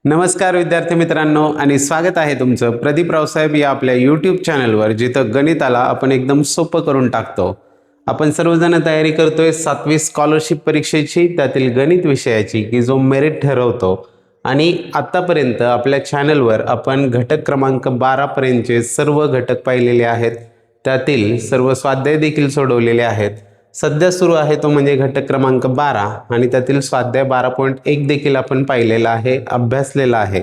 नमस्कार विद्यार्थी मित्रांनो आणि स्वागत आहे तुमचं प्रदीप रावसाहेब या आपल्या यूट्यूब चॅनलवर, जिथं गणिताला आपण एकदम सोपं करून टाकतो। आपण सर्वजण तयारी करतोय 7वी स्कॉलरशिप परीक्षेची, त्यातील गणित विषयाची, की जो मेरिट ठरवतो। आणि आतापर्यंत आपल्या चॅनलवर आपण घटक क्रमांक 12 पर्यंतचे सर्व घटक पाहिलेले आहेत, त्यातील सर्व स्वाध्याय देखील सोडवलेले आहेत। सध्या सुरू आहे तो म्हणजे घटक क्रमांक 12 आणि त्यातील स्वाध्याय 12.1 देखील आपण पाहिलेला आहे, अभ्यासलेला आहे।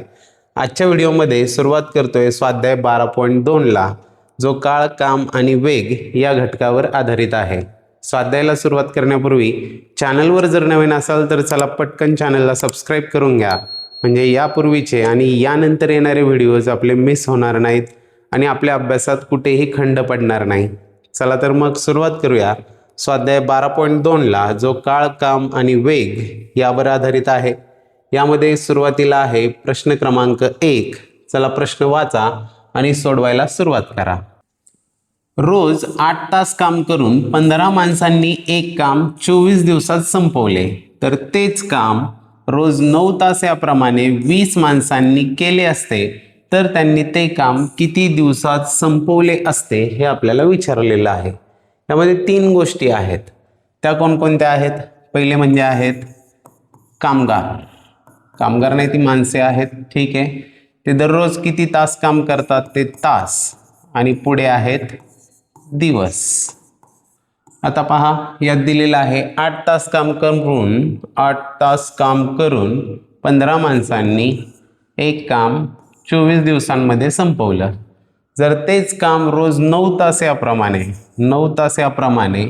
आजच्या व्हिडिओमध्ये सुरुवात करतोय स्वाध्याय 12.2 ला, जो काळ, काम आणि वेग या घटकावर आधारित आहे। स्वाध्यायाला सुरुवात करण्यापूर्वी चॅनलवर जर नवीन असाल तर चला पटकन चॅनलला सबस्क्राइब करून घ्या, म्हणजे यापूर्वीचे आणि यानंतर येणारे व्हिडिओज आपले मिस होणार नाहीत आणि आपल्या अभ्यासात कुठेही खंड पडणार नाही। चला तर मग सुरुवात करूया स्वाध्याय 12.2 ला, जो काळ, काम आणि वेग यावर आधारित आहे। यामध्ये सुरुवातीला आहे प्रश्न क्रमांक 1। चला प्रश्न वाचा आणि सोडवायला सुरुवात करा। रोज 8 तास काम करून 15 माणसांनी एक काम 24 दिवसात संपवले, तर तेच काम रोज 9 तास याप्रमाणे 20 माणसांनी केले असते तर त्यांनी ते काम किती दिवसात संपवले असते हे आपल्याला विचारलेलं आहे। यामध्ये 3 गोष्टी आहेत, त्या कोणकोणत्या आहेत? पहिले म्हणजे आहेत कामगार। कामगार नाही, ती माणसे आहेत, ठीक आहे। ते दररोज किती तास काम करतात ते तास, आणि पुढे आहेत दिवस। आता पहा, यात दिलेलं आहे 8 तास काम करून 15 माणसांनी एक काम 24 दिवसांमध्ये संपवलं। जर तेच काम रोज 9 तास याप्रमाणे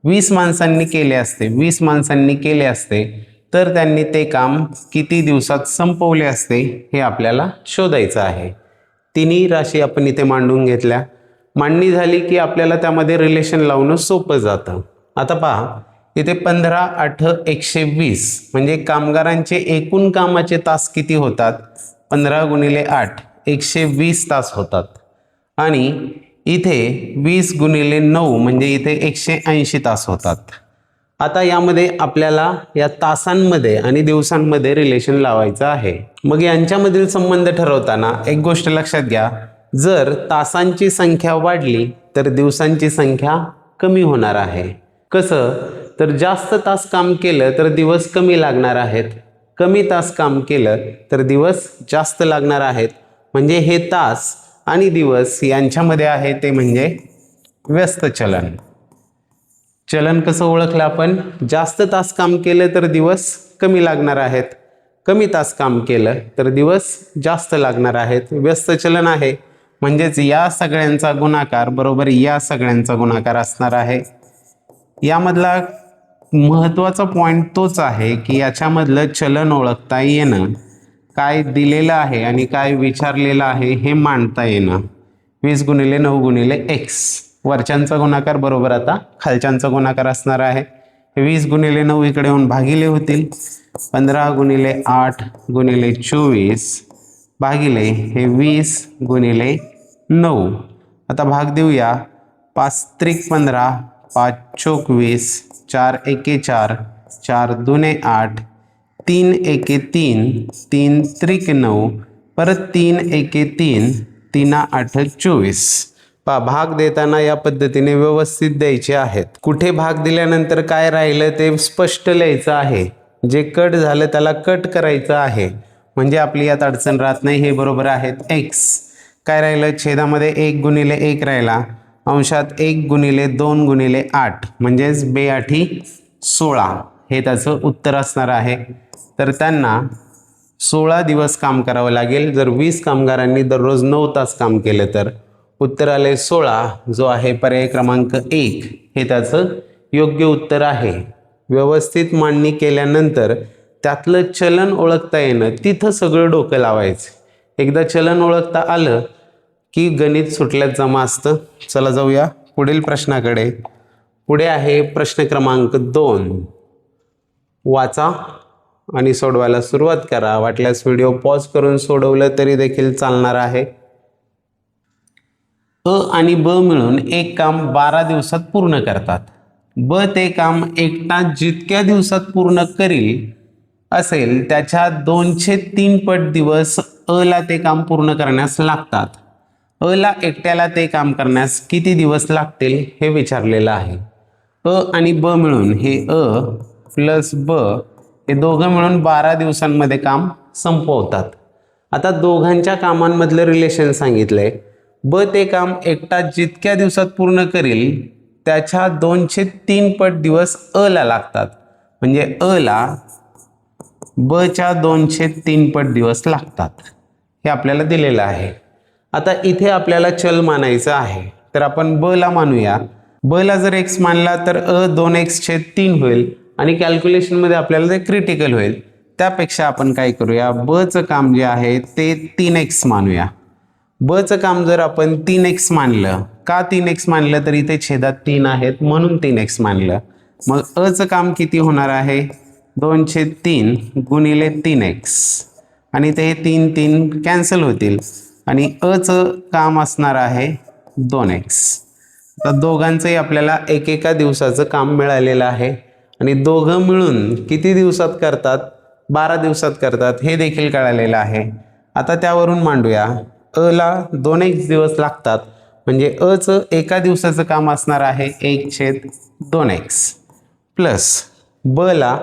20 माणसांनी केले असते तर त्यांनी ते काम किती दिवसात संपवले असते हे आपल्याला शोधायचं आहे। तिन्ही राशी आपण इथे मांडून घेतल्या। मांडणी झाली की आपल्याला त्यामध्ये रिलेशन लावणं सोपं जातं। आता पहा, इथे 15 8 120 म्हणजे कामगारांचे एकूण कामाचे तास किती होतात? 15 गुणिले 8 120 तास होतात। आणि इथे 20 गुणिले 9 म्हणजे इथे 180 तास होतात। आता यामध्ये आपल्याला या तासांमध्ये आणि दिवसांमध्ये रिलेशन लावायचं आहे। मग यांच्यामधील संबंध ठरवताना एक गोष्ट लक्षात घ्या, जर तासांची संख्या वाढली तर दिवसांची संख्या कमी होणार आहे। कसं? तर जास्त तास काम केलं तर दिवस कमी लागणार आहेत, कमी तास काम केलं तर दिवस जास्त लागणार आहेत। म्हणजे हे तास आणि दिवस यांच्यामध्ये आहे ते म्हणजे व्यस्त चलन। चलन कसं ओळखलं आपण? जास्त तास काम केलं तर दिवस कमी लागणार आहेत, कमी तास काम केलं तर दिवस जास्त लागणार आहेत। व्यस्त चलन आहे, म्हणजेच या सगळ्यांचा गुणाकार बरोबर या सगळ्यांचा गुणाकार असणार आहे। यामधला महत्त्वाचा पॉइंट तोच आहे की याच्यामधलं चलन ओळखता येणं, काय दिलेलं आहे आणि काय विचारलेलं आहे हे मांडता येणं। 20 गुणिले 9 गुणिले x, वरच्यांचा गुणाकार बरोबर आता खालच्यांचा गुणाकार असणार आहे। 20 गुणिले 9 इकडे येऊन भागिले होतील, 15 गुणिले 8 गुणिले 24 भागिले हे 20 गुणिले 9। आता भाग देऊया, 5 त्रिक 15, 5 चोक 20, 4 एके 4, 4 दुने 8, 3 एके 3, 3 त्रिक 9, परत 3 एके 3, 3 8 24। भाग देताना या पद्धतीने व्यवस्थित द्यायचे आहेत। कुठे भाग दिल्यानंतर काय राहिलं ते स्पष्ट लिहायचं आहे, जे कट झालं त्याला कट करायचं आहे, म्हणजे आपली यात अडचण राहत नाही। हे बरोबर आहेत x। काय राहिलं? छेदामध्ये 1 गुणिले 1 राहिला, अंशात 1 गुणिले 2 गुणिले 8 म्हणजेच 2 8 16 हे त्याचं उत्तर असणार आहे। तर त्यांना 16 दिवस काम करावं लागेल। जर 20 कामगारांनी दररोज 9 तास काम केलं तर उत्तर आले 16, जो आहे पर्याय क्रमांक 1 हे त्याचं योग्य उत्तर आहे। व्यवस्थित मांडणी केल्यानंतर त्यातलं चलन ओळखता येणं, तिथं सगळं डोकं लावायचं। एकदा चलन ओळखता आलं की गणित सुटल्यात जमा असतं। चला जाऊया पुढील प्रश्नाकडे। पुढे आहे प्रश्न क्रमांक 2। वाचा आणि सोडवायला सुरुवात करा। वाटल्यास व्हिडिओ पॉज करून सोडवलं तरी देखील चालणार आहे। अ आणि ब मिळून एक काम 12 दिवसात पूर्ण करतात। ब ते काम एकटा जितक्या दिवसात पूर्ण करील असेल त्याच्या 203 पट दिवस अ ला ते काम पूर्ण करण्यास लागतात. अ ला एकट्याला ते काम करण्यास किती दिवस लागतील हे विचारलेलं आहे. अ आणि ब मिळून हे अ प्लस ब हे दोघं मिळून 12 दिवसांमध्ये काम संपवतात. आता दोघांच्या कामांमधलं रिलेशन सांगितलंय. ब ते काम एकटा जितक्या दिवसात पूर्ण करेल त्याच्या 203 पट दिवस अ ला लागतात. म्हणजे अ ला ब च्या 203 पट दिवस लागतात. हे आपल्याला दिलेलं आहे. आता इथे आपल्याला चल मानायचं आहे, तर आपण ब ला मानूया. ब ला जर x मानला तर अ 2x/3 होईल आणि कॅल्क्युलेशनमध्ये आपल्याला ते क्रिटिकल होईल. त्यापेक्षा आपण काय करूया, ब चं काम जे आहे ते 3x मानूया. ब चं काम जर आपण 3x मानलं, का 3x मानलं, तर इथे छेदात 3 आहेत म्हणून 3x मानलं. मग अ चं काम किती होणार आहे, 2/3 गुणिले 3x आणि ते 3 कॅन्सल होतील आणि अ चं काम असणार आहे 2x. तर दोघांचंही आपल्याला एकेका दिवसाचं काम मिळालेलं आहे आणि दोघं मिळून किती दिवसात करतात, 12 दिवसात करतात हे देखील कळालेलं आहे. आता त्यावरून मांडूया. अ ला 2x दिवस लागतात म्हणजे अ चं एका दिवसाचं काम असणार आहे 1/2x प्लस ब ला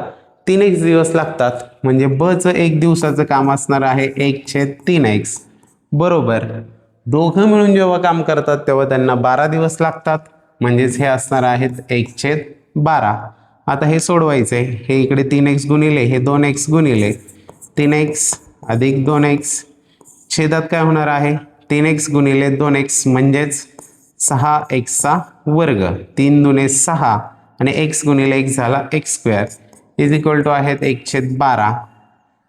3x दिवस लागतात म्हणजे ब चं एक दिवसाचं काम असणार आहे 1/3x बरोबर. दोघं मिळून जेव्हा काम करतात तेव्हा त्यांना 12 दिवस लागतात म्हणजेच हे असणार आहेत 1/12. आता हे सोडवायचं आहे. हे इकडे 3x गुणिले हे 2x गुणिले 3x अधिक 2x छेदात काय होणार आहे 3x गुणिले 2x म्हणजेच 6x वर्ग. 3 दुने 6 आणि x गुणिले x झाला x² इज इक्वल टू आहेत 1/12.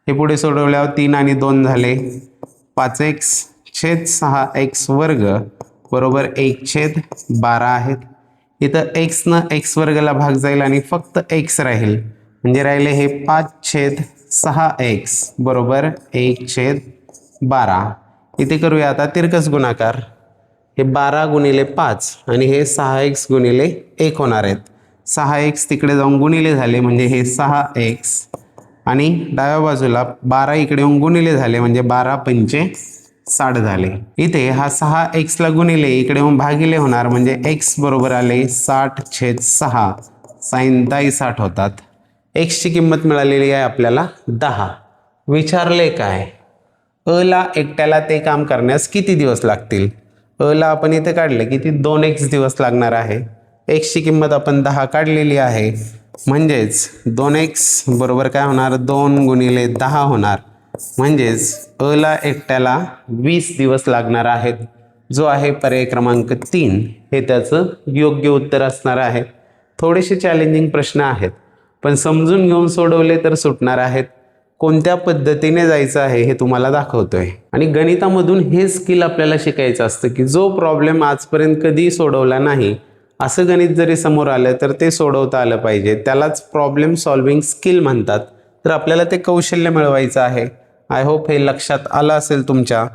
हे पुढे सोडवल्यावर 3 आणि 2 झाले 5x/6x वर्ग बरोबर 1/12 आहेत. इथं x न x वर्गला भाग जाईल आणि फक्त x राहील म्हणजे राहिले हे 5/6x बरोबर 1/12. इथे करूया आता तिरकस गुणाकार. हे 12 गुणिले 5 आणि हे 6x गुणिले 1 होणार आहेत. 6x तिकडे जाऊन गुणिले झाले म्हणजे हे 6x आणि डाव्या बाजूला 12 इकडे येऊन गुणिले झाले म्हणजे 12×5 60 झाले. इथे हा 6x ला गुणिले इकडे येऊन भागिले होणार म्हणजे x बरोबर आले 60/6 साइन 10 होतात. x ची किंमत मिळालेली आहे आपल्याला 10. विचारले काय, अ ला एकट्याला ते काम करण्यास किती दिवस लागतील. अ ला आपण इथे काढले किती 2x दिवस लागणार आहे. x ची किंमत आपण 10 काढलेली आहे म्हणजेच 2x बरोबर काय होणार 2 गुणिले 10 होणार म्हणजेच अ ला एकट्याला 20 दिवस लागणार आहेत. जो आहे पर्याय क्रमांक 3 हे त्याचं योग्य उत्तर असणार आहे. थोडेसे चॅलेंजिंग प्रश्न आहेत पण समजून घेऊन सोडवले तर सुटणार आहेत. कोणत्या पद्धतीने जायचं आहे हे तुम्हाला दाखवतोय. आणि गणितामधून हे स्किल आपल्याला शिकायचं असतं की जो प्रॉब्लेम आजपर्यंत कधी सोडवला नाही असं गणित जरी समोर आलं तर ते सोडवता आलं पाहिजे. त्यालाच प्रॉब्लेम सॉल्विंग स्किल म्हणतात. तर आपल्याला ते कौशल्य मिळवायचं आहे. आय होप हे लक्षात आलं असेल तुमच्या.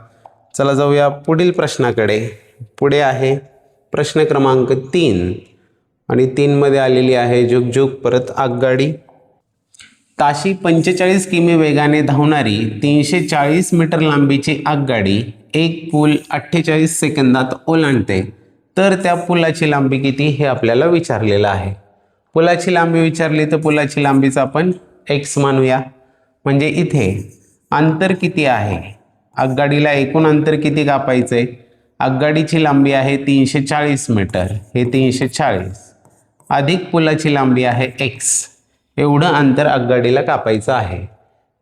चला जाऊया पुढील प्रश्नाकडे. पुढे आहे प्रश्न क्रमांक 3 आणि 3 मध्ये आलेली आहे जुगजुग परत आगगाडी. ताशी 45 किमी वेगाने धावणारी 340 मीटर लांबीची आगगाडी एक पूल 48 सेकंदात ओलांडते तर त्या पुलाची लांबी किती हे आपल्याला विचारलेलं आहे. पुलाची लांबी विचारली तर पुलाची लांबीचा आपण x मानूया. म्हणजे इथे अंतर किती आहे, आगगाडीला एकूण अंतर किती कापायचंय. आगगाडीची लांबी आहे 340 मीटर, हे 340 अधिक पुलाची लांबी आहे x. एवढं अंतर आगगाडीला कापायचं आहे.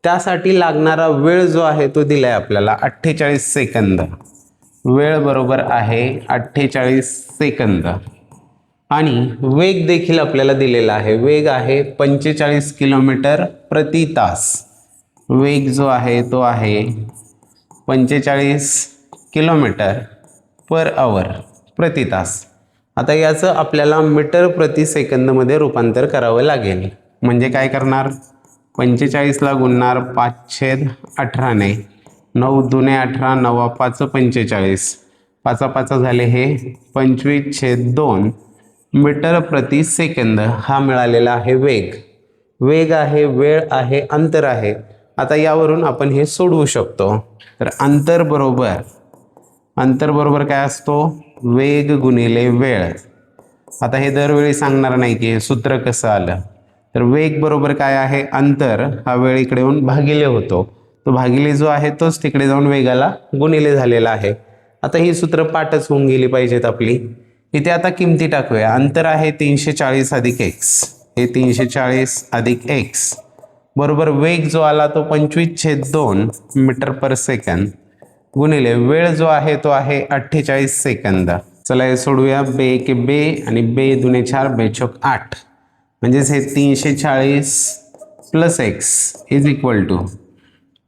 त्यासाठी लागणारा वेळ जो आहे तो दिलाय आपल्याला 48 सेकंद. वेळ बरोबर आहे 48 सेकंद आणि वेग देखील आपल्याला दिलेला आहे. वेग आहे 45 किलोमीटर प्रति तास. वेग जो आहे तो आहे 45 किलोमीटर पर आवर प्रति तास. आता याचं आपल्याला मीटर प्रति सेकंदमध्ये रूपांतर करावं लागेल. म्हणजे काय करणार, 45 ला गुणणार 5/18 ने, 9 दुने 18, 9 5 45, 5 5 झाले हे 25/2 मीटर प्रति सेकंद हा मिळालेला आहे वेग. वेग आहे, वेळ आहे, अंतर आहे. आता यावरून आपण हे सोडवू शकतो. तर अंतर बरोबर काय असतो, वेग गुणिले वेळ. आता हे दरवेळी सांगणार नाही की हे सूत्र कसं आलं. तर वेग बरोबर काय आहे, अंतर हा वेळ इकडे येऊन भागिले होतो, तो भागिले जो आहे तोच तिकडे जाऊन वेगाला गुणिले झालेला आहे. आता ही सूत्र पाठच होऊन गेली पाहिजेत आपली. इथे आता किमती टाकूया. अंतर आहे 340 अधिक x, हे 340 अधिक x बरोबर वेग जो आला तो 25/2 मीटर पर सेकंद गुणिले वेळ जो आहे तो आहे 48 सेकंद. चला हे सोडूया. बे एके बे आणि बे दुने 4 बेचोक 8 म्हणजेच हे 340 plus x is equal to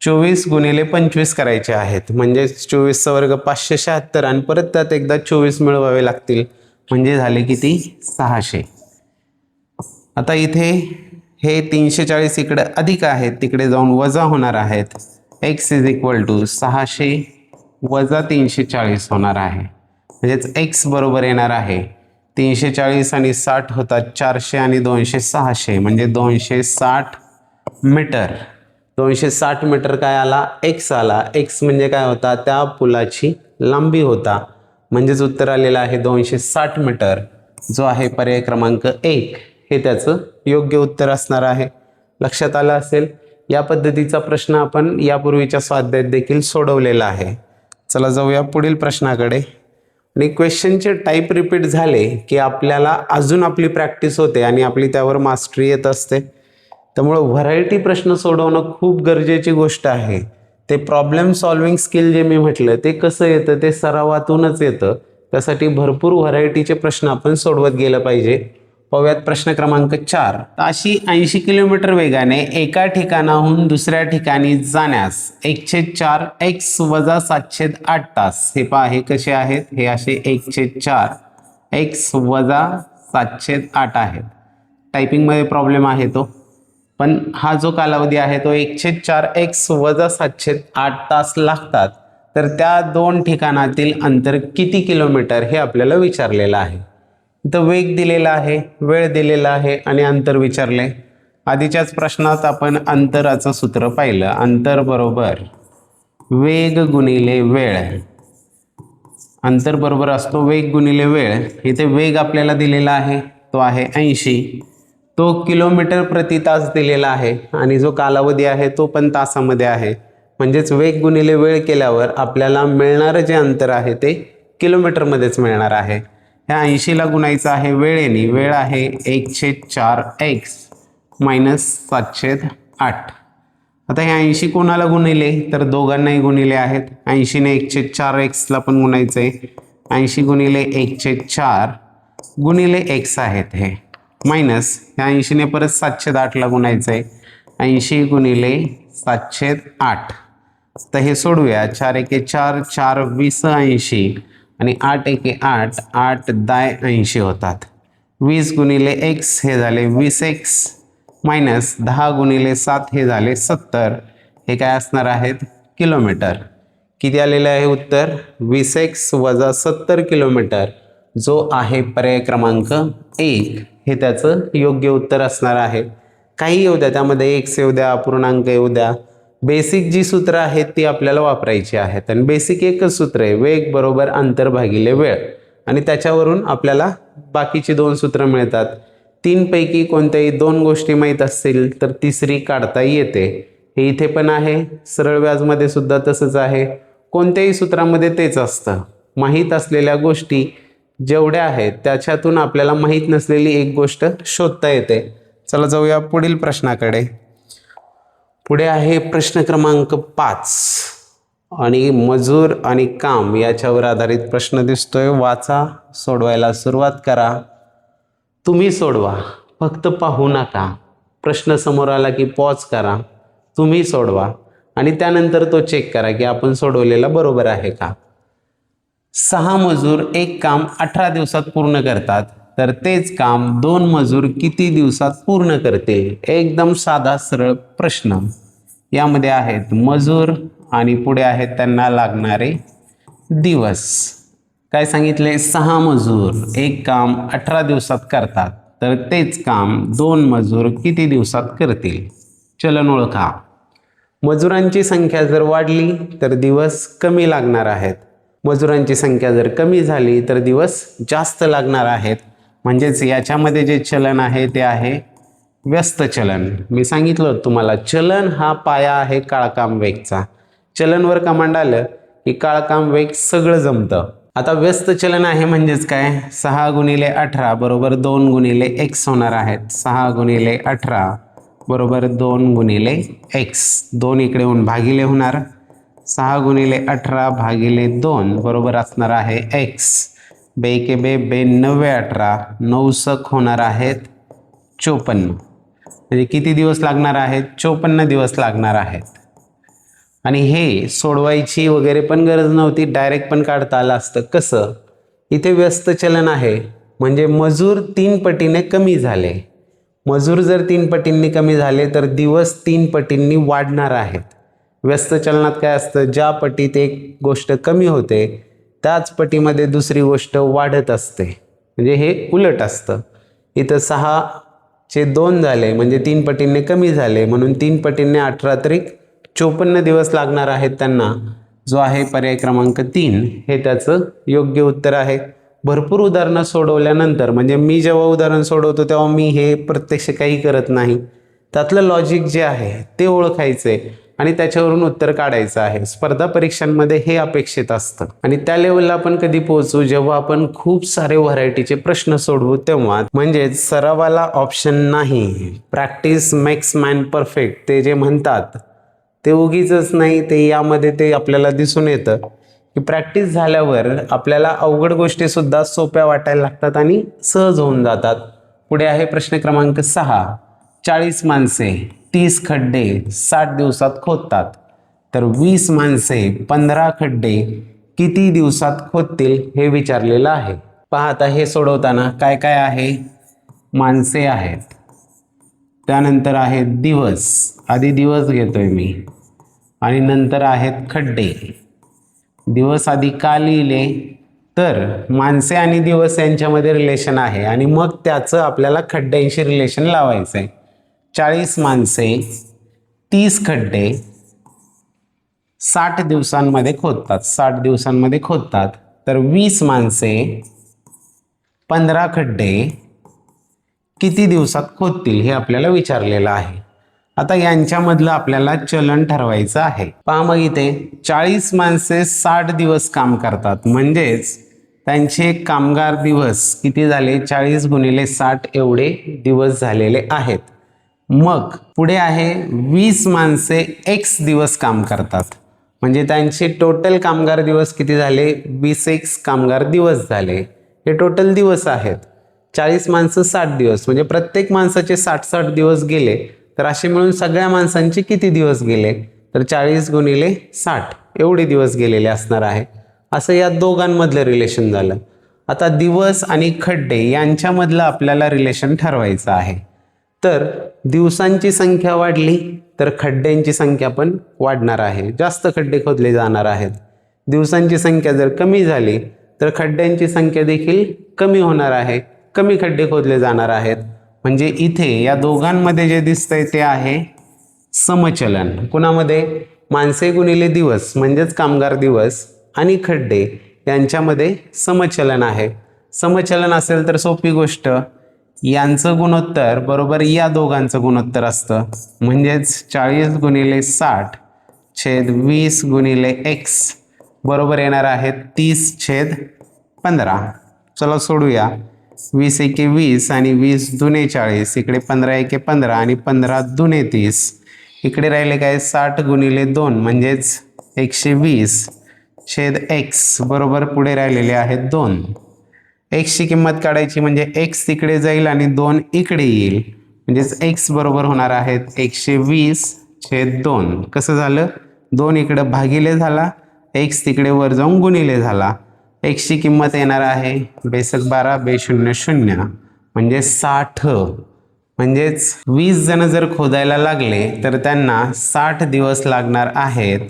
24 गुणिले 25 करायचे आहेत. म्हणजेच 24चा वर्ग 576 आणि परत त्यात एकदा 24 मिळवावे लागतील, म्हणजे झाले किती, 600. आता इथे हे 340 इकडे अधिक आहेत, तिकडे जाऊन वजा होणार आहेत. x इज इक्वल टू 600 वजा 340 होणार आहे. म्हणजेच x बरोबर येणार आहे 340 आणि 60 होतात 400 आणि 200 600 म्हणजे 260 मीटर. 260 मीटर काय आला, x आला. x म्हणजे काय होता, त्या पुलाची लांबी होता. म्हणजेच उत्तर आलेलं आहे 260 मीटर, जो आहे पर्याय क्रमांक 1 हे त्याचं योग्य उत्तर असणार आहे. लक्षात आलं असेल. या पद्धतीचा प्रश्न आपण यापूर्वीच्या स्वाध्यायात देखील सोडवलेला आहे. चला जाऊया पुढील प्रश्नाकडे. आणि क्वेश्चनचे टाईप रिपीट झाले की आपल्याला अजून आपली प्रॅक्टिस होते आणि आपली त्यावर मास्टरी येत असते. त्यामुळं व्हरायटी प्रश्न सोडवणं खूप गरजेची गोष्ट आहे. ते प्रॉब्लेम सॉल्विंग स्किल जे मी म्हटलं ते कसं येतं, ते सरावातूनच येतं. त्यासाठी भरपूर व्हरायटीचे प्रश्न आपण सोडवत गेलं पाहिजे. पाहूयात प्रश्न क्रमांक 4. ताशी 80 किलोमीटर वेगाने एका ठिकाणाहून दुसऱ्या ठिकाणी जाण्यास 1/4 x वजा 7/8 तास. हे पहा हे कसे आहेत, हे असे 1/4 x वजा 7/8 आहेत. टायपिंगमध्ये प्रॉब्लेम आहे तो, पण हा जो कालावधी आहे तो 1/4 x वजा 7/8 तास लागतात. तर त्या दोन ठिकाणातील अंतर किती किलोमीटर हे आपल्याला विचारलेलं आहे. इथं वेग दिलेला आहे, वेळ दिलेला आहे आणि अंतर विचारले. आधीच्याच प्रश्नात आपण अंतराचं सूत्र पाहिलं. अंतर बरोबर वेग गुणिले वेळ. अंतर बरोबर असतो वेग गुणिले वेळ. इथे वेग आपल्याला दिलेला आहे तो आहे 80, तो किलोमीटर प्रति तास दिलेला आहे आणि जो कालावधी आहे तो पण तासामध्ये आहे. म्हणजेच वेग गुणिले वेळ केल्यावर आपल्याला मिळणारं जे अंतर आहे ते किलोमीटरमध्येच मिळणार आहे. ह्या 80ला गुणायचं आहे वेळेने. वेळ आहे 1/4 x मायनस 7/8. आता हे 80 कोणाला गुणिले, तर दोघांनाही गुणिले आहेत. 80ने 1/4 x पण गुणायचं आहे. 80 गुणिले 1/4 गुणिले x आहेत हे, मायनस ह्या 80ने परत 7/8ला गुणायचं आहे. 80 गुणिले 7/8. तर हे सोडूया. 4 एके 4, 4 20 80 आणि 8 एके 8, 8 10 80 होतात. 20 गुणिले x हे झाले 20x मायनस 10 गुणिले 7 हे झाले 70. हे काय असणार आहेत, किलोमीटर. किती आलेलं आहे उत्तर, 20x वजा 70 किलोमीटर, जो आहे पर्याय क्रमांक 1 हे त्याचं योग्य उत्तर असणार आहे. काही येऊ द्या, त्यामध्ये x येऊ द्या, अपूर्णांक येऊ द्या, बेसिक जी सूत्र आहेत ती आपल्याला वापरायची आहेत. आणि बेसिक एकच सूत्र आहे, वेग बरोबर अंतर भागिले वेळ, आणि त्याच्यावरून आपल्याला बाकीची दोन सूत्र मिळतात. 3 पैकी कोणत्याही 2 गोष्टी माहीत असतील तर तिसरी काढता येते. हे इथे पण आहे, सरळ व्याजमध्ये सुद्धा तसंच आहे. कोणत्याही सूत्रामध्ये तेच असतं. माहीत असलेल्या गोष्टी जेवढ्या आहेत त्याच्यातून आपल्याला माहीत नसलेली एक गोष्ट शोधता येते. चला जाऊया पुढील प्रश्नाकडे. पुढे आहे प्रश्न क्रमांक 5 आणि मजूर आणि काम याच्यावर आधारित प्रश्न दिसतोय. वाचा, सोडवायला सुरुवात करा. तुम्ही सोडवा, फक्त पाहू नका. प्रश्न समोर आला की पॉज करा, तुम्ही सोडवा आणि त्यानंतर तो चेक करा की आपण सोडवलेला बरोबर आहे का. 6 मजूर एक काम 18 दिवसात पूर्ण करतात, तर तेच काम 2 मजूर किती दिवसात पूर्ण करतील. एकदम साधा सरळ प्रश्न. यामध्ये आहेत मजूर आणि पुढे आहेत त्यांना लागणारे दिवस. काय सांगितले, 6 मजूर एक काम 18 दिवसात करतात, तर तेच काम 2 मजूर किती दिवसात करतील? चलन ओळखा. मजुरांची संख्या जर वाढली तर दिवस कमी लागणार आहेत. मजुरांची संख्या जर कमी झाली तर दिवस जास्त लागणार आहेत. म्हणजेच याच्यामध्ये जे चलन आहे ते आहे व्यस्त चलन. मी सांगितलं तुम्हाला चलन हा पाया आहे काळकाम वेगचा. चलनवर कमांड आलं की काळकाम वेग सगळं जमतं. आता व्यस्त चलन आहे म्हणजेच काय? 6 गुणिले 18 बरोबर 2 गुणिले x होणार आहेत. 6 गुणिले 18 बरोबर 2 गुणिले x. 2 इकडे येऊन भागिले होणार. 6 गुणिले 18 भागिले 2 बरोबर असणार आहे x. बे के बे 92 18 9 सक होणार आहेत 54. म्हणजे किती दिवस लागणार आहेत? 54 दिवस लागणार आहेत. आणि हे सोडवायची वगैरे पण गरज नव्हती, डायरेक्ट पण काढता आलं असतं. कसं? इथे व्यस्त चलन आहे म्हणजे मजूर 3 पटीने कमी झाले. मजूर जर 3 पटींनी कमी झाले तर दिवस 3 पटींनी वाढणार आहेत. व्यस्त चलनात काय असतं? ज्या पटीत एक गोष्ट कमी होते त्याच पटीमध्ये दुसरी गोष्ट वाढत असते. म्हणजे हे उलट असतं. इथं 6चे 2 झाले म्हणजे 3 पटींनी कमी झाले म्हणून 3 पटींनी 18 त्रिक 54 दिवस लागणार आहेत त्यांना. जो आहे पर्याय क्रमांक 3 हे त्याचं योग्य उत्तर आहे. भरपूर उदाहरणं सोडवल्यानंतर म्हणजे मी जेव्हा उदाहरण सोडवतो तेव्हा मी हे प्रत्यक्ष काही करत नाही. त्यातलं लॉजिक जे आहे ते ओळखायचे आणि त्याच्यावरून उत्तर काढायचं आहे. स्पर्धा परीक्षांमध्ये हे अपेक्षित असतं. आणि त्या लेवलला आपण कधी पोहोचू? जेव्हा आपण खूप सारे व्हरायटीचे प्रश्न सोडवू तेव्हा. म्हणजेच सरावाला ऑप्शन नाही. प्रॅक्टिस मेक्स मॅन परफेक्ट ते जे म्हणतात ते उगीचच नाही. ते यामध्ये ते आपल्याला दिसून येतं की प्रॅक्टिस झाल्यावर आपल्याला अवघड गोष्टी सुद्धा सोप्या वाटायला लागतात आणि सहज होऊन जातात. पुढे आहे प्रश्न क्रमांक 6. 40 माणसे 30 खड्डे 60 दिवसात खोदतात तर 20 माणसे 15 खड्डे किती दिवसात खोदतील हे विचारलेलं आहे. पहा आता हे सोडवताना काय काय आहे? माणसे आहेत, त्यानंतर आहेत दिवस. आधी दिवस घेतोय मी आणि नंतर आहेत खड्डे. दिवस आधी का लिहिले? तर माणसे आणि दिवस यांच्यामध्ये रिलेशन आहे आणि मग त्याचं आपल्याला खड्ड्यांशी रिलेशन लावायचं आहे. 40 माणसे 30 खड्डे 60 दिवसांमध्ये खोदतात. 60 दिवसांमध्ये खोदतात तर 20 माणसे 15 खड्डे किती दिवसात खोदतील हे आपल्याला विचारलेलं आहे. आता यांच्यामधलं आपल्याला चलन ठरवायचं आहे. पहा मग इथे 40 माणसे 60 दिवस काम करतात म्हणजेच त्यांचे कामगार दिवस किती झाले? 40 गुणिले 60 एवढे दिवस झालेले आहेत. मग पुढे आहे 20 माणसे x दिवस काम करतात म्हणजे त्यांचे टोटल कामगार दिवस किती झाले? 20x कामगार दिवस झाले. हे टोटल दिवस आहेत. 40 माणसं 60 दिवस म्हणजे प्रत्येक माणसाचे 60-60 दिवस गेले तर असे मिळून सगळ्या माणसांचे किती दिवस गेले? तर 40 गुणिले 60 एवढे दिवस गेलेले असणार आहे. असं या दोघांमधलं रिलेशन झालं. आता दिवस आणि खड्डे यांच्यामधलं आपल्याला रिलेशन ठरवायचं आहे. तर दिवसांची संख्या वाढली तर खड्ड्यांची संख्या पण वाढणार आहे. जास्त खड्डे खोदले जाणार आहेत. दिवसांची संख्या जर कमी झाली तर खड्ड्यांची संख्या देखील कमी होणार आहे. कमी खड्डे खोदले जाणार आहेत. म्हणजे इथे या दोघांमध्ये जे दिसतंय ते आहे समचलन. कुणामध्ये? माणसे गुणिले दिवस म्हणजेच कामगार दिवस आणि खड्डे यांच्यामध्ये समचलन आहे. समचलन असेल तर सोपी गोष्ट, यांचं गुणोत्तर बरोबर या दोघांचं गुणोत्तर असतं. म्हणजेच 40 गुणिले 60 छेद 20 गुणिले x बरोबर येणार आहे 30/15. चला सोडूया. 20 एके 20 आणि 20 दुने 40. इकडे 15 एके 15 आणि 15 दुने 30. इकडे राहिले काय? 60 गुणिले 2 म्हणजेच 120 छेद x बरोबर पुढे राहिलेले आहेत 2. x ची किंमत काढायची म्हणजे x तिकडे जाईल आणि 2 इकडे येईल म्हणजेच x बरोबर होणार आहेत 120/2. कसं झालं? 2 इकडे भागिले झाला, x तिकडे वर जाऊन गुणिले झाला. x ची किंमत येणार आहे बेसक 12 बेशून्य 0 म्हणजे 60. म्हणजेच 20 जण जर खोदायला लागले तर त्यांना 60 दिवस लागणार आहेत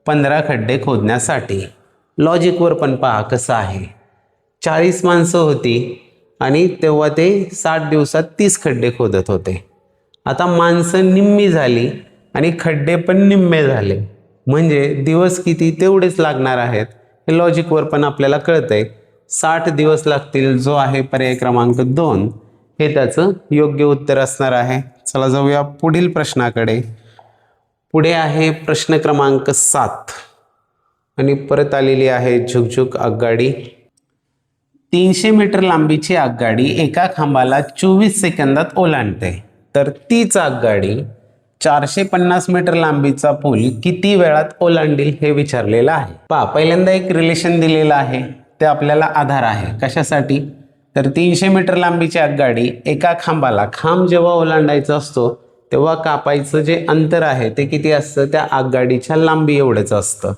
15 खड्डे खोदण्यासाठी. लॉजिकवर पण पहा कसं आहे. 40 माणसं होती आणि तेव्हा ते 60 दिवसात 30 खड्डे खोदत होते. आता माणसं निम्मी झाली आणि खड्डे पण निम्मे झाले, म्हणजे दिवस किती तेवढेच लागणार आहेत. हे लॉजिकवर पण आपल्याला कळतंय. 60 दिवस लागतील, जो आहे पर्याय क्रमांक 2 हे त्याचं योग्य उत्तर असणार आहे. चला जाऊया पुढील प्रश्नाकडे. पुढे आहे प्रश्न क्रमांक 7 आणि परत आलेली आहे झुकझुक आगगाडी. 300 मीटर लांबीची आगगाडी एका खांबाला 24 सेकंदात ओलांडते, तर तीच आगगाडी 450 मीटर लांबीचा पूल किती वेळात ओलांडील हे विचारलेलं आहे. पहा, पहिल्यांदा एक रिलेशन दिलेलं आहे, ते आपल्याला आधार आहे. कशासाठी? तर 300 मीटर लांबीची आगगाडी एका खांबाला, खांब जेव्हा ओलांडायचा असतो तेव्हा कापायचं जे अंतर आहे ते किती असतं? त्या आगगाडीच्या लांबी एवढंच असतं.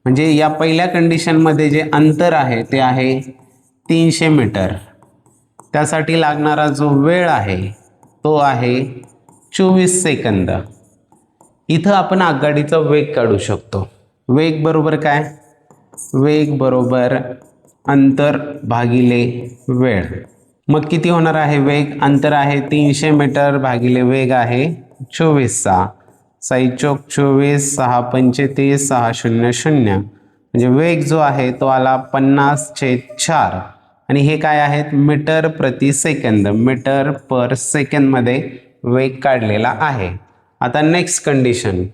म्हणजे या पहिल्या कंडिशनमध्ये जे अंतर आहे ते आहे 300 मीटर. त्यासाठी लागणारा जो वेळ आहे तो आहे 24 सेकंद. इथं आपण आगगाडीचा वेग काढू शकतो. वेग बरोबर काय? वेग बरोबर अंतर भागिले वेळ. मग किती होणार आहे वेग? अंतर आहे 300 मीटर भागिले वेग आहे 24. 6 चोक 24, 6 पंचेतीस, 6 शून्य शून्य. म्हणजे वेग जो आहे तो आला 50/4 आणि हे काय आहेत? मीटर प्रति सेकंद. मीटर पर सेकंदमध्ये वेग काढलेला आहे. आता नेक्स्ट कंडिशन.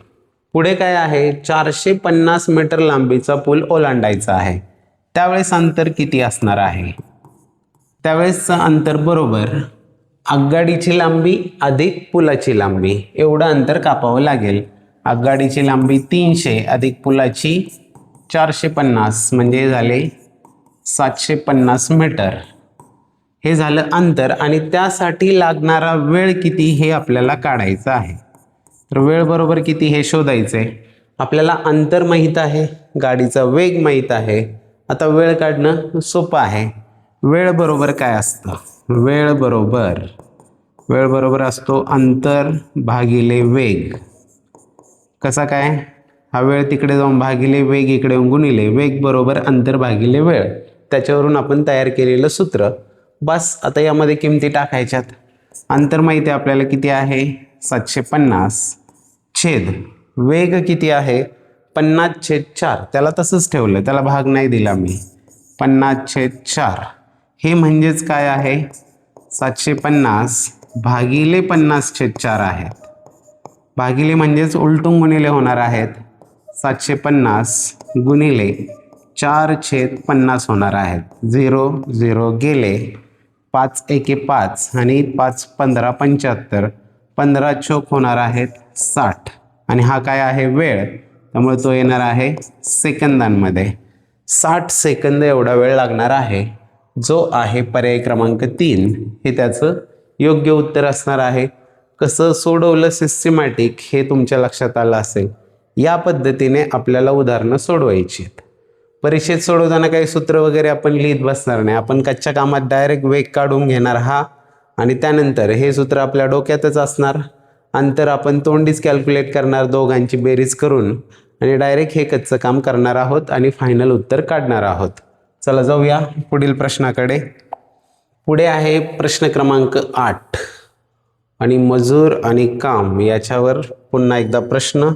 पुढे काय आहे? 450 मीटर लांबीचा पूल ओलांडायचा आहे. त्यावेळेस अंतर किती असणार आहे? त्यावेळेसचं अंतर बरोबर आगगाडीची लांबी अधिक पुलाची लांबी, एवढं अंतर कापावं लागेल. आगगाडीची लांबी 300 अधिक पुलाची 450 म्हणजे झाले 750 मीटर. हे झालं अंतर आणि त्यासाठी लागणारा वेळ किती हे आपल्याला काढायचं आहे. तर वेळ बरोबर किती हे शोधायचे. आपल्याला अंतर माहीत आहे, गाडीचा वेग माहीत आहे. आता वेळ काढणं सोपं आहे. वेळ बरोबर काय असतं? वेळ बरोबर असतो अंतर भागिले वेग. कसा काय? हा वेळ तिकडे जाऊन भागिले वेग इकडे येऊन गुणिले. वेग बरोबर अंतर भागिले वेळ. त्याच्यावरून आपण तयार केलेलं सूत्र. बस आता यामध्ये किमती टाकायच्यात. अंतर माहिती आहे आपल्याला किती आहे? 750 छेद वेग किती आहे? 50/4. त्याला तसंच ठेवलं, त्याला भाग नाही दिला मी. 50/4 हे म्हणजेच काय आहे? 750 भागिले 50/4 आहेत. भागिले म्हणजेच उलटून गुणिले होणार आहेत. 750 गुणिले 4/50 होणार आहेत. 0 0 गेले. 5 एके 5 आणि 5 15 75. 15 चोक होणार आहेत 60 आणि हा काय आहे? वेळ. त्यामुळे तो येणार आहे सेकंदांमध्ये. 60 सेकंद एवढा वेळ लागणार आहे, जो आहे पर्याय क्रमांक 3 हे त्याचं योग्य उत्तर असणार आहे. कसं सोडवलं सिस्टमॅटिक हे तुमच्या लक्षात आलं असेल. या पद्धतीने आपल्याला उदाहरणं सोडवायची आहेत. परीक्षेत सोडवताना काही सूत्र वगैरे आपण लिहित बसणार नाही. आपण कच्च्या कामात डायरेक्ट वेग काढून घेणार हा आणि त्यानंतर हे सूत्र आपल्या डोक्यातच असणार. अंतर आपण तोंडीच कॅल्क्युलेट करणार दोघांची बेरीज करून आणि डायरेक्ट हे कच्चं काम करणार आहोत आणि फायनल उत्तर काढणार आहोत. चला जाऊया पुढील प्रश्नाकडे. पुढे आहे प्रश्न क्रमांक 8 आणि मजूर आणि काम याच्यावर पुन्हा एकदा प्रश्न.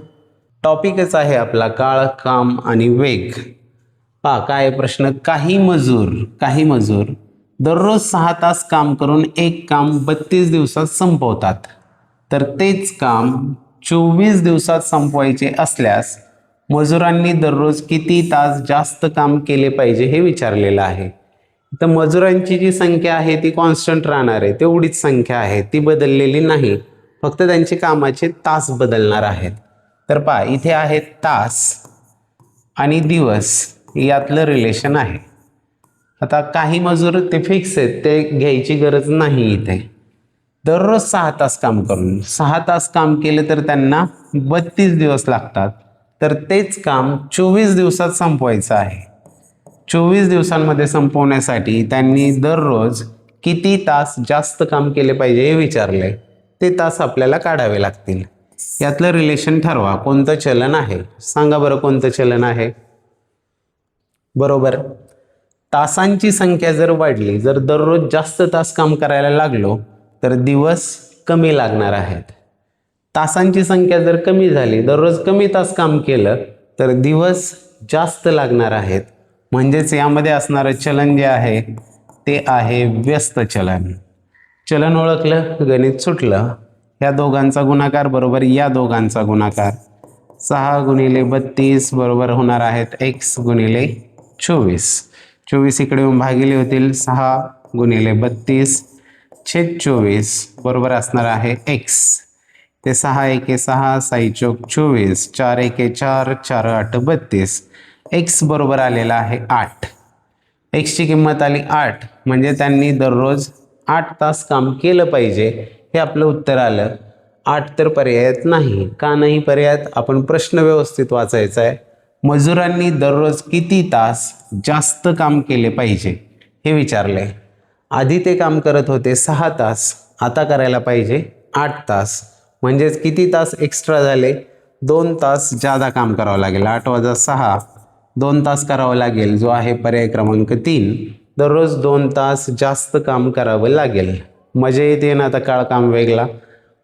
टॉपिकच आहे आपला काळ, काम आणि वेग. पहा काय प्रश्न. काही मजूर दररोज 6 तास काम करून एक काम 32 दिवसात संपवतात, तर तेच काम 24 दिवसात संपवायचे असल्यास मजुरांनी दररोज किती तास जास्त काम केले पाहिजे हे विचारलेलं आहे. तर मजुरांची जी संख्या आहे ती कॉन्स्टंट राहणार आहे, तेवढीच संख्या आहे, ती बदललेली नाही. फक्त त्यांचे कामाचे तास बदलणार आहेत. तर पहा इथे आहेत तास आणि दिवस यातलं रिलेशन आहे. आता काही मजूर ते फिक्स आहेत, ते घ्यायची गरज नाही. इथे दररोज 6 तास काम करून 6 तास काम केले तर त्यांना 32 दिवस लागतात, तर तेच काम 24 दिवसात संपवायचं आहे. 24 दिवसांमध्ये संपवण्यासाठी त्यांनी दररोज किती तास जास्त काम केले पाहिजे हे विचारले. ते तास आपल्याला काढावे लागतील. यातलं रिलेशन ठरवा. कोणतं चलन आहे? सांगा बरं कोणतं चलन आहे? बरोबर तासांची संख्या जर वाढली, जर दररोज जास्त तास काम करायला लागलो तर दिवस कमी लागणार आहेत. तासांची संख्या जर कमी झाली, दररोज कमी तास काम केलं तर दिवस जास्त लागणार आहेत. म्हणजेच यामध्ये असणारं चलन जे आहे ते आहे व्यस्त चलन. चलन ओळखलं, गणित सुटलं. या दोघांचा गुणाकार बरोबर या दोघांचा गुणाकार. 6 गुणिले 32 बरोबर होणार आहेत x गुणिले 24. 24 इकडे येऊन भागिले होतील 6 गुणिले 32 छेद 24 बरोबर असणार आहे x. ते 6 एके 6 6 चौक 24 4 एके 4 4 8 32. x बरोबर आलेला आहे 8. x ची किंमत आली 8. म्हणजे त्यांनी दररोज 8 तास काम केलं पाहिजे, हे आपलं उत्तर आलं. 8 तर पर्यायात नाही. का नाही पर्यायात? आपण प्रश्न व्यवस्थित वाचायचा आहे. मजुरांनी दररोज किती तास जास्त काम केले पाहिजे हे विचारले. आधी ते काम करत होते 6 तास, आता करायला पाहिजे 8 तास. म्हणजेच किती तास एक्स्ट्रा झाले? 2 तास जादा काम करावं लागेल. 8 वजा 6 2 तास करावं लागेल, जो आहे पर्याय क्रमांक 3. दररोज 2 तास जास्त काम करावं लागेल. मजा येते ना आता काळ काम वेगळा.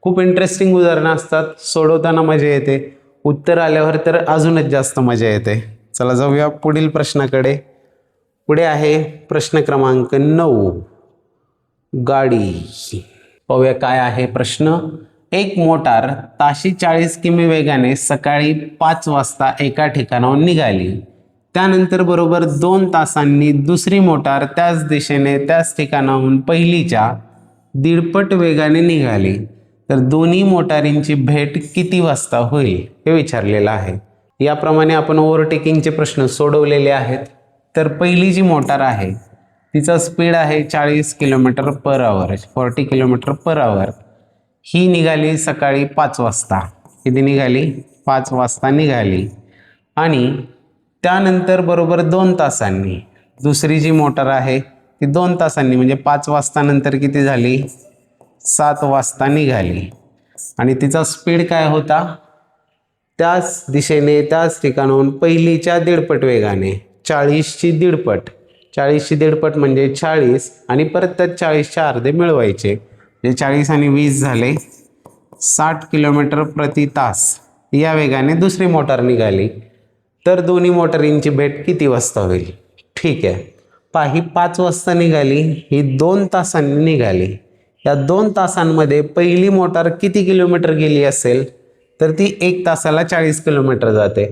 खूप इंटरेस्टिंग उदाहरणं असतात, सोडवताना मजा येते, उत्तर आल्यावर तर अजूनच जास्त मजा येते. चला जाऊया पुढील प्रश्नाकडे. पुढे आहे प्रश्न क्रमांक 9, गाडी. पाहूया काय आहे प्रश्न. एक मोटार ताशी 40 किमी वेगाने सकाळी 5 वाजता एका ठिकाणाहून निघाली. त्यानंतर बरोबर 2 तासांनी दुसरी मोटार त्याच दिशेने त्याच ठिकाणाहून पहिलीच्या 1.5 वेगाने निघाली. तर दोन्ही मोटारींची भेट किती वाजता होईल हे विचारलेलं आहे. याप्रमाणे आपण ओव्हरटेकिंगचे प्रश्न सोडवलेले आहेत. तर पहिली जी मोटार आहे तिचा स्पीड आहे 40 km/h 40 km/h. ही निघाली सकाळी 5 वाजता. किती निघाली? 5 वाजता निघाली. आणि त्यानंतर बरोबर 2 तासांनी दुसरी जी मोटार आहे ती 2 तासांनी म्हणजे 5 वाजता नंतर किती झाली? 7 वाजता निघाली. आणि तिचा स्पीड काय होता? त्याच दिशेने त्याच ठिकाणाहून पहिलीच्या 1.5 वेगाने 40ची 1.5. 40ची 1.5 म्हणजे 40 आणि परत त्यात 40चे अर्धे मिळवायचे. म्हणजे 40 आणि 20 झाले 60 km/तास. या वेगाने दुसरी मोटार निघाली. तर दोन्ही मोटारींची भेट किती वाजता होईल? ठीक आहे. ही 5 वाजता निघाली, ही 2 तासांनी निघाली. या 2 तासांमध्ये पहिली मोटार किती किलोमीटर गेली असेल? तर ती 1 तासाला 40 किलोमीटर जाते.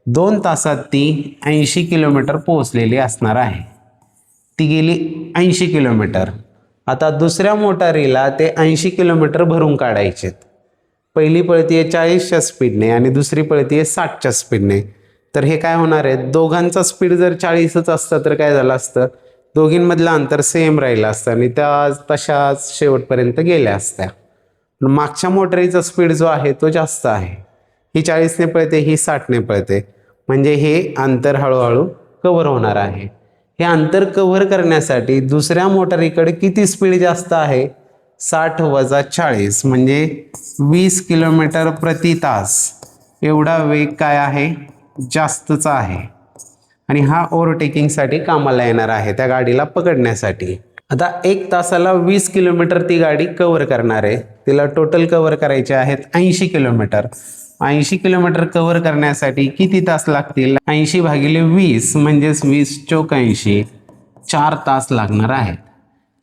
2 तासात ती 80 किलोमीटर पोहोचलेली असणार आहे. ती गेली 80 किलोमीटर. आता दुसऱ्या मोटारीला ते 80 किलोमीटर भरून काढायचेत. पहिली पळतीये 40च्या स्पीडने आणि दुसरी पळतीये 60च्या स्पीडने. तर हे काय होणार आहे? दोघांचा स्पीड जर 40च असतं तर काय झालं असतं? दोघींमधलं अंतर सेम राहिलं असतं आणि त्या तशाच शेवटपर्यंत गेल्या असत्या. मागच्या मोटरीचा स्पीड जो आहे तो जास्त आहे. ही 40ने पळते, ही 60ने पळते. म्हणजे हे अंतर हळूहळू कव्हर होणार आहे. हे अंतर कव्हर करण्यासाठी दुसऱ्या मोटारीकडे किती स्पीड जास्त आहे? 60 वजा 40 म्हणजे 20 km/तास. एवढा वेग काय आहे? जास्तचा आहे. आणि हा ओव्हरटेकिंगसाठी कामाला येणार आहे, त्या गाडीला पकडण्यासाठी. आता 1 तासाला 20 किलोमीटर ती गाडी कव्हर करणार आहे. तिला टोटल कव्हर करायचे आहेत 80 किलोमीटर. 80 किलोमीटर कव्हर करण्यासाठी किती तास लागतील? 80 भागिले 20 म्हणजेच 20 चौक 80. 4 तास लागणार आहेत.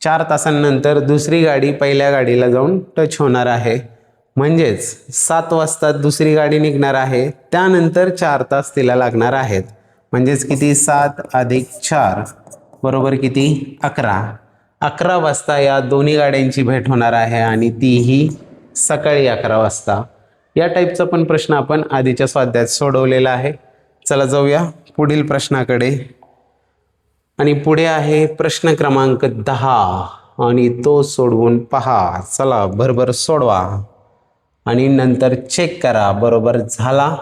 4 तासांनंतर दुसरी गाडी पहिल्या गाडीला जाऊन टच होणार आहे. म्हणजेच 7 वाजता दुसरी गाडी निघणार आहे. त्यानंतर 4 तास तिला लागणार आहेत. म्हणजेच किती? 7 अधिक 4 बरोबर किती? 11. 11 वाजता या दोन्ही गाड्यांची भेट होणार आहे आणि तीही सकाळी 11 वाजता. या टाईपचा पण प्रश्न आपण आधीच्या स्वाध्यायात सोडवलेला आहे. चला जाऊया पुढील प्रश्नाकडे. आणि पुढे आहे प्रश्न क्रमांक 10 आणि तो सोडवून पहा. चला भरभर सोडवा आणि नंतर चेक करा बरोबर झाला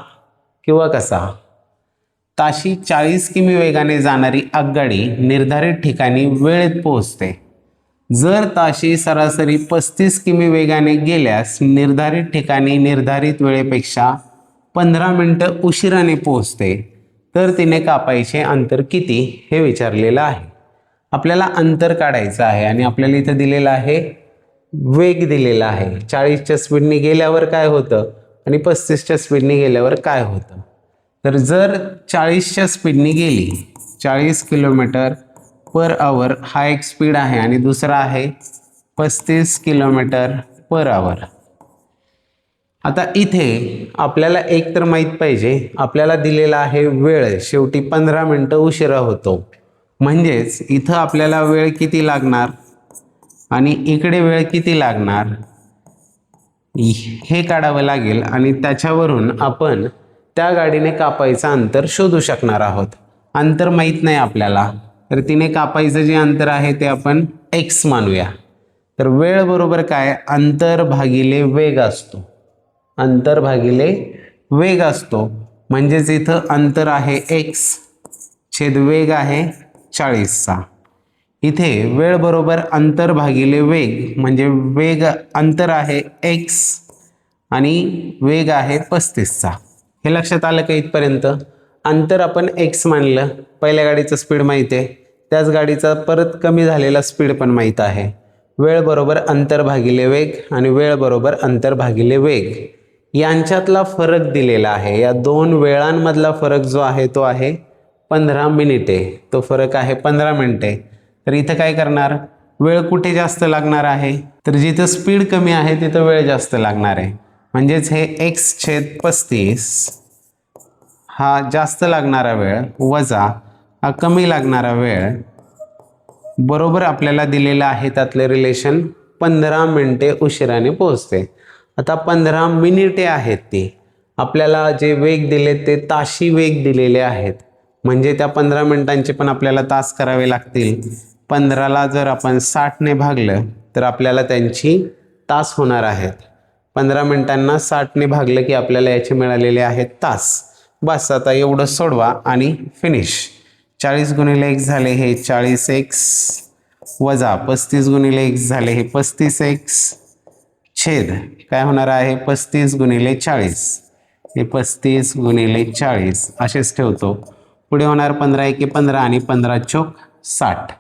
किंवा कसा. ताशी 40 किमी वेगाने जाणारी आगगाडी निर्धारित ठिकाणी वेळेत पोहोचते. जर ताशी सरासरी 35 किमी वेगाने गेल्यास निर्धारित ठिकाणी निर्धारित वेळेपेक्षा 15 मिनिटं उशिराने पोहोचते. तर तिने कापायचे अंतर किती हे विचारलेलं आहे. आपल्याला अंतर काढायचं आहे आणि आपल्याला इथं दिलेलं आहे वेग दिलेला आहे. 40च्या स्पीडने गेल्यावर काय होतं आणि 35च्या स्पीडने गेल्यावर काय होतं. तर जर 40च्या स्पीडने गेली, 40 किलोमीटर पर आवर हा एक स्पीड आहे आणि दुसरा आहे 35 किलोमीटर पर आवर. आता इथे आपल्याला एक तर माहीत पाहिजे, आपल्याला दिलेला आहे वेळ शेवटी 15 मिनटं उशिरा होतो. म्हणजेच इथं आपल्याला वेळ किती लागणार आणि इकडे वेळ किती लागणार हे काढावं लागेल आणि त्याच्यावरून आपण त्या गाडीने कापायचं अंतर शोधू शकणार आहोत. अंतर माहीत नाही आपल्याला, तर तिने कापायचं जे अंतर आहे ते आपण x मानूया. तर वेळ बरोबर काय, अंतर भागिले वेग असतो. अंतर भागिले वेग असतो. म्हणजेच इथं अंतर आहे x छेद वेग आहे 40चा. इथे वेळ बरोबर अंतर भागिले वेग, म्हणजे वेग अंतर आहे x आणि वेग आहे 35चा. हे लक्षात आलं का इथपर्यंत. अंतर आपण x मानलं, पहिल्या गाडीचं स्पीड माहिती आहे, त्याच गाडीचा परत कमी झालेला स्पीड पण माहीत आहे. वेळ बरोबर अंतर भागिले वेग आणि वेळ बरोबर अंतर भागिले वेग यांच्यातला फरक दिलेला आहे. या दोन वेळांमधला फरक जो आहे तो आहे 15 मिनिटे. तो फरक आहे 15 मिनिटे. तर इथं काय करणार, वेळ कुठे जास्त लागणार आहे, तर जिथं स्पीड कमी आहे तिथं वेळ जास्त लागणार आहे. म्हणजेच हे x छेद 35 हा जास्त लागणारा वेळ वजा हा कमी लागणारा वेळ बरोबर आपल्याला दिलेला आहे. त्यातले रिलेशन 15 मिनिटे उशिराने पोहोचते. आता 15 मिनिटे आहेत ती, आपल्याला जे वेग दिले ते ताशी वेग दिलेले आहेत. म्हणजे त्या 15 मिनिटांचे पण आपल्याला तास करावे लागतील. 15ला जर आपण 60ने भागलं तर आपल्याला त्यांची तास होणार आहेत. 15 मिनिटांना 60ने भागलं की आपल्याला याचे मिळालेले आहेत तास. बस आता एवढं सोडवा आणि फिनिश. 40 गुणिले x झाले हे 40x वजा 35 गुणिले x झाले हे 35x छेद काय होणार आहे 35 गुणिले 40 हे 35 गुणिले 40 असेच ठेवतो. पुढे होणार 15 एके 15 आणि 15 चोक 60.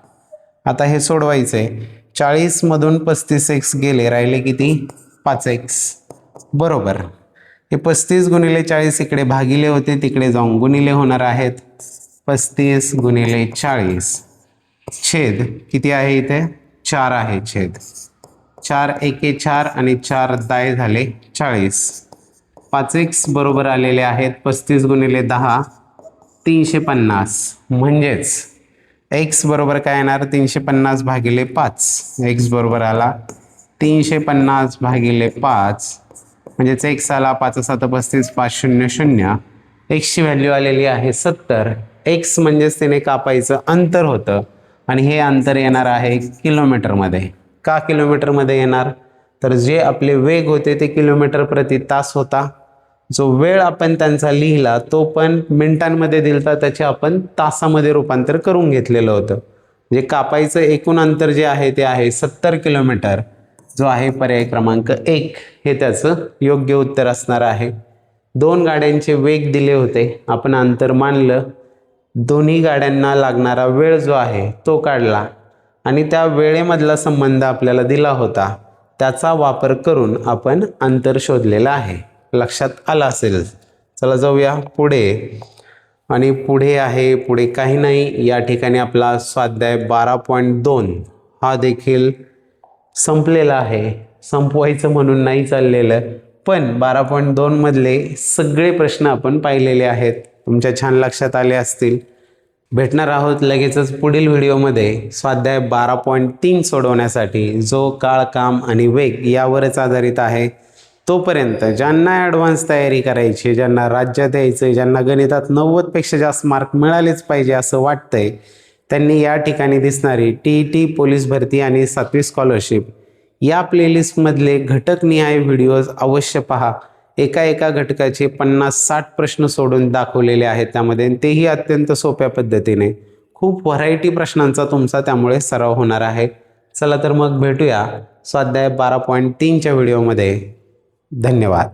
आता हे सोडवायचंय. 40 मधून 35x गेले, राहिले किती 5x बरोबर. हे 35 गुणिले 40 इकडे भागिले होते, तिकडे जाऊन गुणिले होणार आहेत. 35 गुणिले 40 छेद किती आहे इथे 4 आहे छेद 4 एके 4 आणि 4 दाय झाले 40. 5x बरोबर आलेले आहेत 35 गुणिले 10 350. म्हणजेच x बरोबर काय येणार 350 भागिले 5. x बरोबर आला 350 भागिले 5. म्हणजेच x आला 5 7 35 5 0 0. x ची व्हॅल्यू आलेली आहे 70. x म्हणजेच त्याने कापायचं अंतर होतं आणि हे अंतर येणार आहे किलोमीटरमध्ये. का किलोमीटरमध्ये येणार, तर जे आपले वेग होते ते किलोमीटर प्रति तास होता. जो वेळ आपण त्यांचा लिहिला तो पण मिनिटांमध्ये दिलता, त्याचे आपण तासामध्ये रूपांतर करून घेतलेलं होतं. म्हणजे कापायचं एकूण अंतर जे आहे ते आहे 70 किलोमीटर. जो आहे पर्याय क्रमांक 1 हे त्याचं योग्य उत्तर असणार आहे. दोन गाड्यांचे वेग दिले होते, आपण अंतर मानलं, दोन्ही गाड्यांना लागणारा वेळ जो आहे तो काढला आणि त्या वेळेमधला संबंध आपल्याला दिला होता, त्याचा वापर करून आपण अंतर शोधलेलं आहे. लक्षात आलं असेल. चला जाऊया पुढे. आणि पुढे आहे, पुढे काही नाही. या ठिकाणी आपला स्वाध्याय 12.2 हा देखील संपलेला आहे. संपवायचं म्हणून नाही चाललेलं, पण 12.2 मधले सगळे प्रश्न आपण पाहिलेले आहेत. तुमच्या छान लक्षात आले असतील. भेटणार आहोत लगेचच पुढील व्हिडिओमध्ये स्वाध्याय 12.3 सोडवण्यासाठी, जो काळ, काम आणि वेग यावरच आधारित आहे. तोपर्यंत ज्यांना ॲडव्हान्स तयारी करायची, ज्यांना राज्यात यायचं, ज्यांना गणितात 90पेक्षा जास्त मार्क मिळालेच पाहिजे असं वाटतंय, त्यांनी या ठिकाणी दिसणारी TET पोलीस भरती आणि 7वी स्कॉलरशिप या प्लेलिस्टमधले घटकनिहाय व्हिडिओज अवश्य पहा. एका घटकाचे 50-60 प्रश्न सोडून दाखवलेले आहेत त्यामध्ये, तेही अत्यंत सोप्या पद्धतीने. खूप व्हरायटी प्रश्नांचा तुमचा त्यामुळे सराव होणार आहे. चला तर मग भेटूया स्वाध्याय 12.3च्या व्हिडिओमध्ये. धन्यवाद.